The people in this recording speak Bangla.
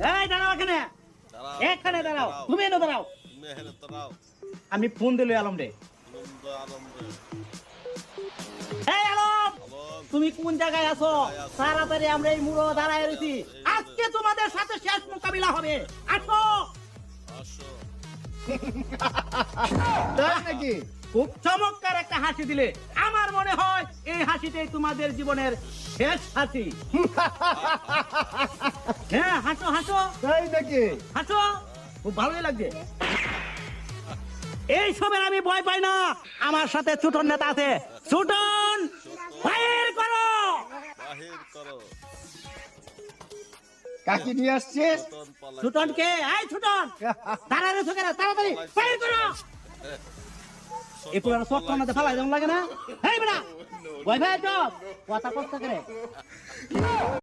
এই দাঁড়াও এখানে, দাঁড়াও, এখানে দাঁড়াও, তুমি এনে দাঁড়াও। তুমি এখানে দাঁড়াও। আমি ফোন দিলে আলম রে। আনন্দ আনন্দে। এই আলম, আলম, তুমি কোন জায়গায় আছো? তাড়াতাড়ি আমরা এই মুড়ো দাঁড়ায় রয়েছি, আজকে তোমাদের সাথে শেষ মোকাবিলা হবে। আসো। আসো। তাই নাকি? খুব চমৎকার একটা হাসি দিলে, আমার মনে হয় এই হাসিটাই তোমাদের জীবনের শেষ হাসি। হ্যাঁ, হাসো হাসো। তাই নাকি? হাসো, খুব ভালোই লাগছে। এই সবের আমি ভয় পাই না, আমার সাথে ছোটন নেতা আছে। ছোটন, ফায়ার করো। বাহির করো। কাকি নিয়ে আসছে। ছোটন পালাইছে। ছোটন কে? এই ছোটন, তাড়াতাড়ি ছোকেরা, তাড়াতাড়ি ফায়ার করো। ছোটন এই পুরো সব তোমাদের ফালাই যেমন লাগে না? এই বেটা, ভয় ভাই তো কথা কষ্ট করে।